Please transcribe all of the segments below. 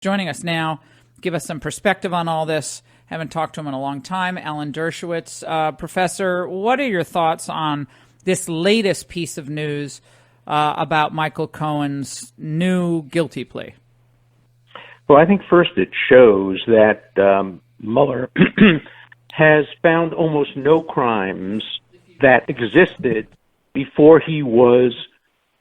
Joining us now, give us some perspective on all this. Haven't talked to him in a long time. Alan Dershowitz. Professor, what are your thoughts on this latest piece of news about Michael Cohen's new guilty plea? Well, I think first it shows that Mueller has found almost no crimes that existed before he was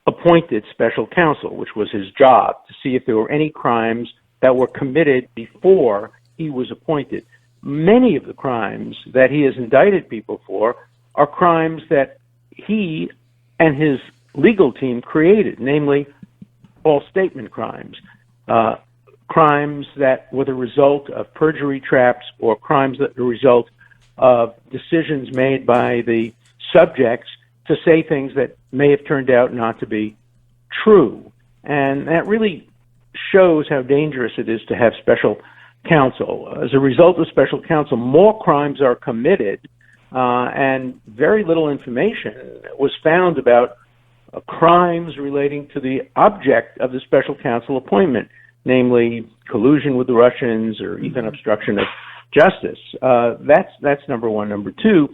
appointed special counsel, which was his job, to see if there were any crimes that were committed before he was appointed. Many of the crimes that he has indicted people for are crimes that he and his legal team created, namely false statement crimes, crimes that were the result of perjury traps, or crimes that were the result of decisions made by the subjects to say things that may have turned out not to be true. And that really shows how dangerous it is to have special counsel. As a result of special counsel, more crimes are committed, and very little information was found about crimes relating to the object of the special counsel appointment, namely collusion with the Russians or even obstruction of justice. That's number one. Number two,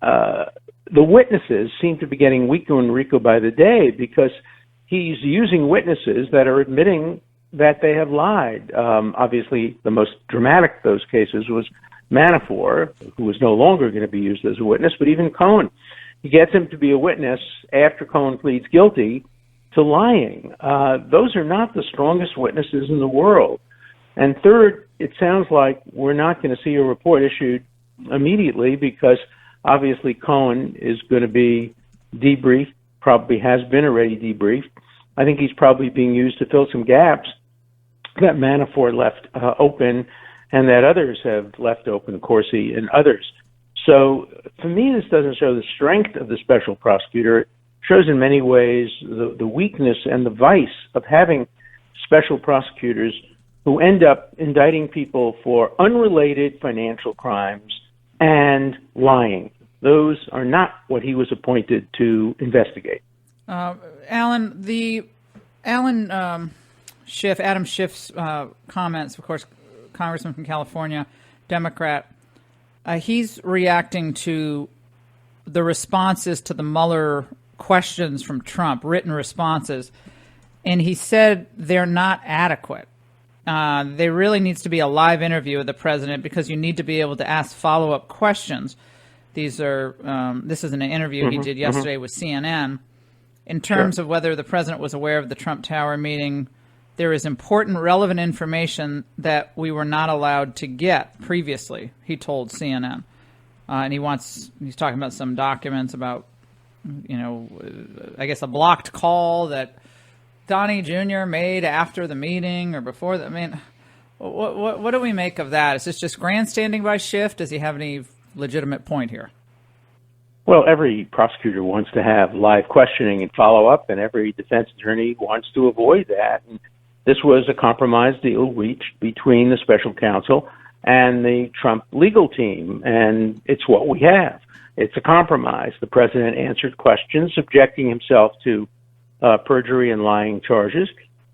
the witnesses seem to be getting weaker and weaker by the day, because he's using witnesses that are admitting that they have lied. Obviously, the most dramatic of those cases was Manafort, who was no longer going to be used as a witness, but even Cohen. He gets him to be a witness after Cohen pleads guilty to lying. Those are not the strongest witnesses in the world. And third, it sounds like we're not going to see a report issued immediately, because obviously Cohen is going to be debriefed, probably has been already debriefed. I think he's probably being used to fill some gaps that Manafort left open, and that others have left open, Corsi and others. So for me, this doesn't show the strength of the special prosecutor. It shows in many ways the weakness and the vice of having special prosecutors who end up indicting people for unrelated financial crimes and lying. Those are not what he was appointed to investigate. Adam Schiff's comments, of course, Congressman from California, Democrat, he's reacting to the responses to the Mueller questions from Trump, written responses, and he said they're not adequate. There really needs to be a live interview with the president, because you need to be able to ask follow-up questions. This is an interview he did yesterday with CNN. In terms of whether the president was aware of the Trump Tower meeting, there is important, relevant information that we were not allowed to get previously, he told CNN. And he's talking about some documents about, I guess a blocked call that Donnie Jr. made after the meeting or before. I mean, what do we make of that? Is this just grandstanding by Schiff? Does he have any legitimate point here? Well, every prosecutor wants to have live questioning and follow-up, and every defense attorney wants to avoid that. And this was a compromise deal reached between the special counsel and the Trump legal team, and it's what we have. It's a compromise. The president answered questions, subjecting himself to perjury and lying charges,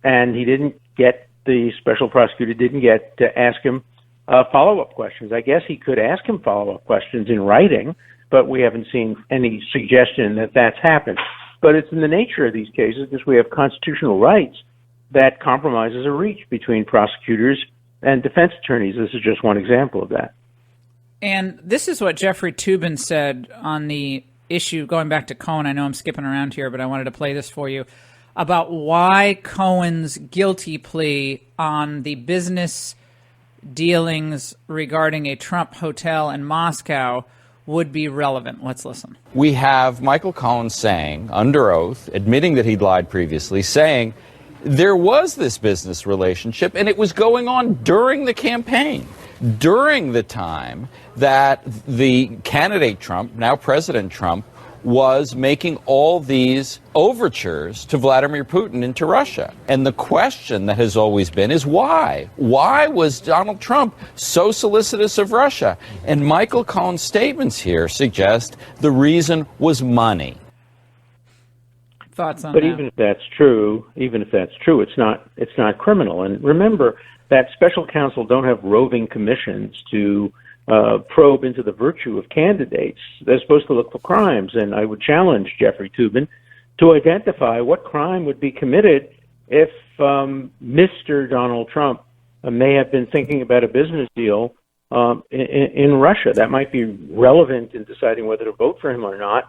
and the special prosecutor didn't get to ask him follow-up questions. I guess he could ask him follow-up questions in writing, but we haven't seen any suggestion that that's happened. But it's in the nature of these cases, because we have constitutional rights, that compromises are reached between prosecutors and defense attorneys. This is just one example of that. And this is what Jeffrey Toobin said on the issue, going back to Cohen. I know I'm skipping around here, but I wanted to play this for you, about why Cohen's guilty plea on the business dealings regarding a Trump hotel in Moscow would be relevant. Let's listen. We have Michael Cohen saying, under oath, admitting that he'd lied previously, saying there was this business relationship and it was going on during the campaign, during the time that the candidate Trump, now President Trump, was making all these overtures to Vladimir Putin into Russia. And the question that has always been is why? Why was Donald Trump so solicitous of Russia? And Michael Cohen's statements here suggest the reason was money. Thoughts on but that? even if that's true, it's not criminal. And remember, that special counsel don't have roving commissions to probe into the virtue of candidates. They're supposed to look for crimes, and I would challenge Jeffrey Toobin to identify what crime would be committed if Mr. Donald Trump may have been thinking about a business deal in Russia. That might be relevant in deciding whether to vote for him or not,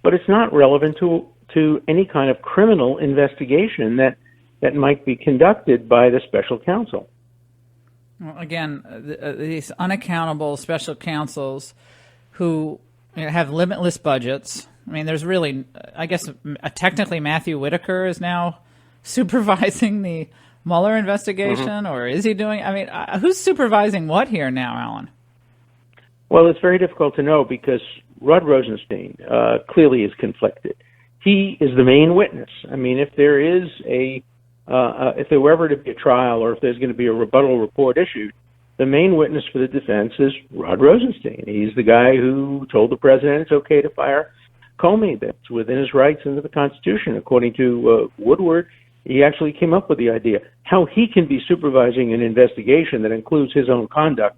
but it's not relevant to any kind of criminal investigation that might be conducted by the special counsel. Well, again, these unaccountable special counsels who have limitless budgets. I mean, there's really, I guess, technically Matthew Whitaker is now supervising the Mueller investigation, or is he doing? I mean, who's supervising what here now, Alan? Well, it's very difficult to know because Rod Rosenstein clearly is conflicted. He is the main witness. I mean, if there is if there were ever to be a trial or if there's going to be a rebuttal report issued, the main witness for the defense is Rod Rosenstein. He's the guy who told the president it's okay to fire Comey. That's within his rights under the Constitution. According to Woodward, he actually came up with the idea. How he can be supervising an investigation that includes his own conduct,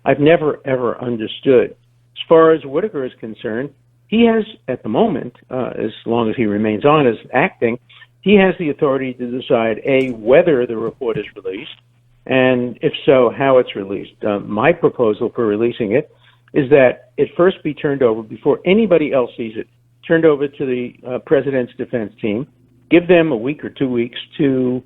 I've never, ever understood. As far as Whitaker is concerned, he has, at the moment, as long as he remains on as acting, he has the authority to decide, A, whether the report is released, and if so, how it's released. My proposal for releasing it is that it first be turned over, before anybody else sees it, turned over to the president's defense team, give them a week or 2 weeks to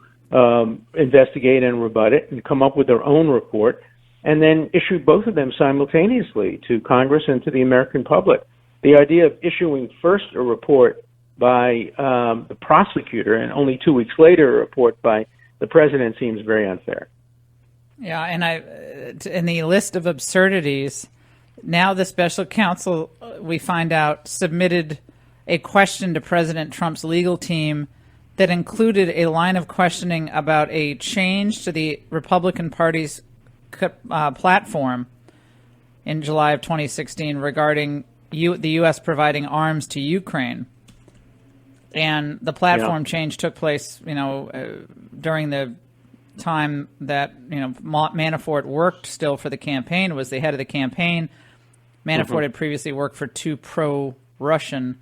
investigate and rebut it and come up with their own report, and then issue both of them simultaneously to Congress and to the American public. The idea of issuing first a report by the prosecutor and only 2 weeks later a report by the president seems very unfair. Yeah, and in the list of absurdities, now the special counsel, we find out, submitted a question to President Trump's legal team that included a line of questioning about a change to the Republican Party's platform in July of 2016 regarding the U.S. providing arms to Ukraine. And the platform change took place, during the time that, Manafort worked still for the campaign, was the head of the campaign. Manafort had previously worked for two pro-Russian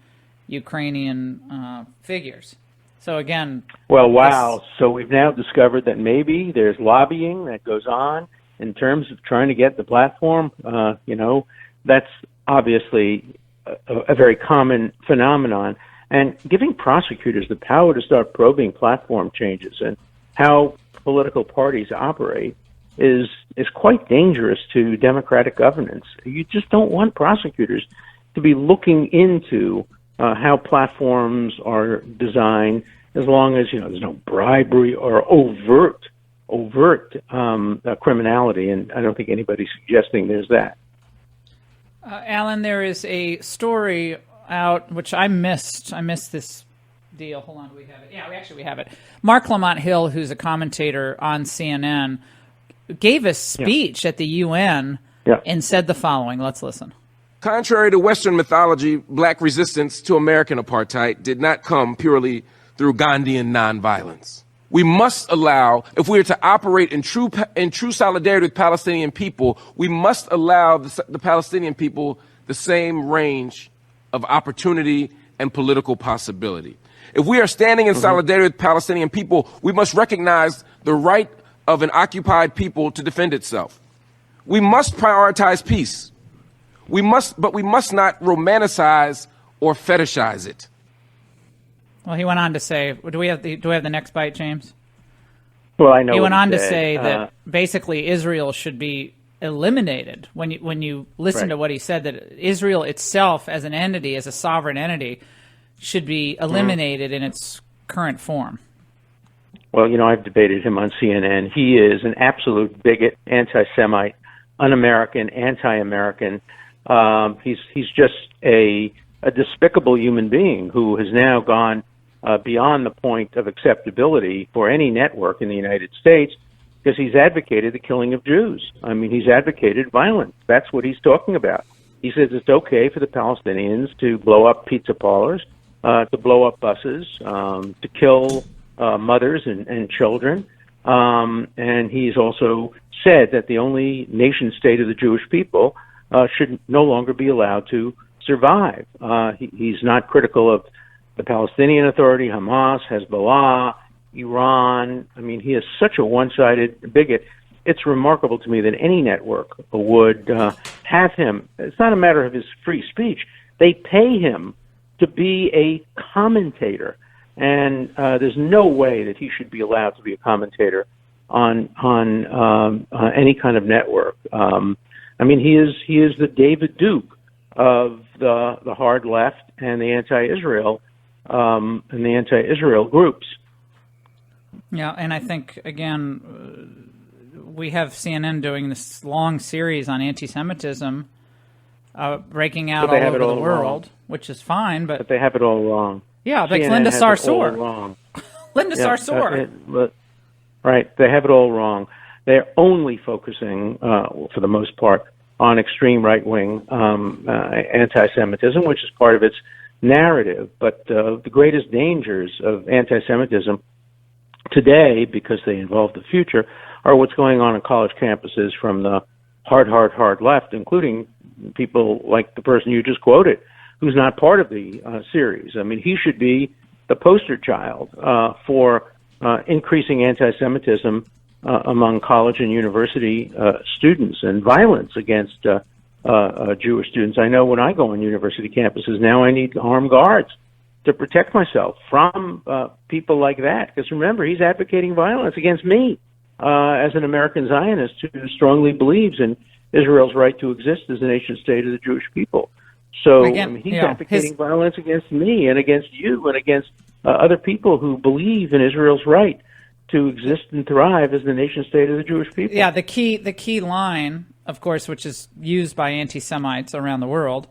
Ukrainian figures. So again... Well, wow. So we've now discovered that maybe there's lobbying that goes on in terms of trying to get the platform. That's obviously a very common phenomenon. And giving prosecutors the power to start probing platform changes and how political parties operate is quite dangerous to democratic governance. You just don't want prosecutors to be looking into how platforms are designed, as long as there's no bribery or overt criminality. And I don't think anybody's suggesting there's that. Alan, there is a story out which I missed. I missed this deal. Hold on, do we have it? Yeah, we have it. Mark Lamont Hill, who's a commentator on CNN, gave a speech at the UN and said the following. Let's listen. Contrary to Western mythology, black resistance to American apartheid did not come purely through Gandhian nonviolence. We must allow, if we are to operate in true solidarity with Palestinian people, we must allow the Palestinian people the same range of opportunity and political possibility. If we are standing in solidarity with Palestinian people, we must recognize the right of an occupied people to defend itself. We must prioritize peace. But we must not romanticize or fetishize it. Well, he went on to say, do we have the next bite, James? Well, I know. He went on to say that basically Israel should be eliminated. When you listen to what he said, that Israel itself as an entity, as a sovereign entity, should be eliminated in its current form. Well, I've debated him on CNN. He is an absolute bigot, anti-Semite, un-American, anti-American. He's just a despicable human being who has now gone beyond the point of acceptability for any network in the United States, because he's advocated the killing of Jews. I mean, he's advocated violence. That's what he's talking about. He says it's okay for the Palestinians to blow up pizza parlors, to blow up buses, to kill mothers and children. And he's also said that the only nation state of the Jewish people should no longer be allowed to survive. He's not critical of the Palestinian Authority, Hamas, Hezbollah, Iran. I mean, he is such a one-sided bigot. It's remarkable to me that any network would have him. It's not a matter of his free speech. They pay him to be a commentator, and there's no way that he should be allowed to be a commentator on any kind of network. I mean, he is the David Duke of the hard left and the anti-Israel groups. Yeah, and I think again, we have CNN doing this long series on anti-Semitism, breaking out all over the world, which is fine, but they have it all wrong. Yeah, like CNN Linda has it all Sarsour. wrong. Linda Sarsour. Right, they have it all wrong. They're only focusing, for the most part, on extreme right-wing anti-Semitism, which is part of its narrative. But the greatest dangers of anti-Semitism today, because they involve the future, are what's going on college campuses from the hard left, including people like the person you just quoted, who's not part of the series. I mean, he should be the poster child for increasing anti-Semitism among college and university students and violence against Jewish students. I know when I go on university campuses now, I need armed guards to protect myself from people like that. Because remember, he's advocating violence against me as an American Zionist who strongly believes in Israel's right to exist as a nation state of the Jewish people. So Again, he's advocating violence against me and against you and against other people who believe in Israel's right to exist and thrive as the nation state of the Jewish people. Yeah, the key line, of course, which is used by anti-Semites around the world,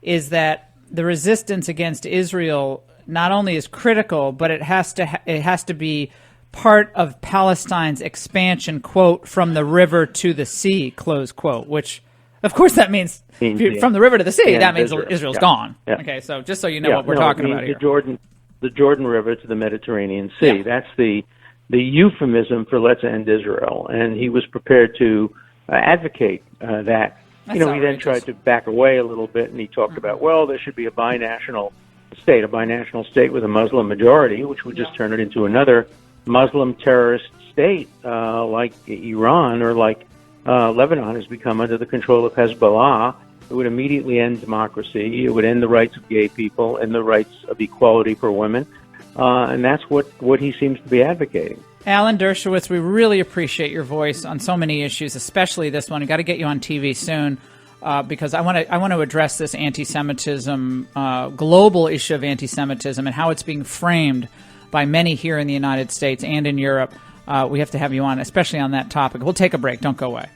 is that the resistance against Israel not only is critical, but it has to be part of Palestine's expansion, quote, from the river to the sea, close quote, which, of course, that means from the river to the sea, that means Israel's gone. Yeah. Okay, so just so you know what we're talking about here. The Jordan River to the Mediterranean Sea. Yeah. That's the euphemism for let's end Israel. And he was prepared to advocate that. That's he then tried to back away a little bit, and he talked about, well, there should be a binational state with a Muslim majority, which would just turn it into another Muslim terrorist state like Iran or like Lebanon has become under the control of Hezbollah. It would immediately end democracy. It would end the rights of gay people and the rights of equality for women. And that's what he seems to be advocating. Alan Dershowitz, we really appreciate your voice on so many issues, especially this one. We've got to get you on TV soon because I want to address this anti-Semitism, global issue of anti-Semitism and how it's being framed by many here in the United States and in Europe. We have to have you on, especially on that topic. We'll take a break. Don't go away.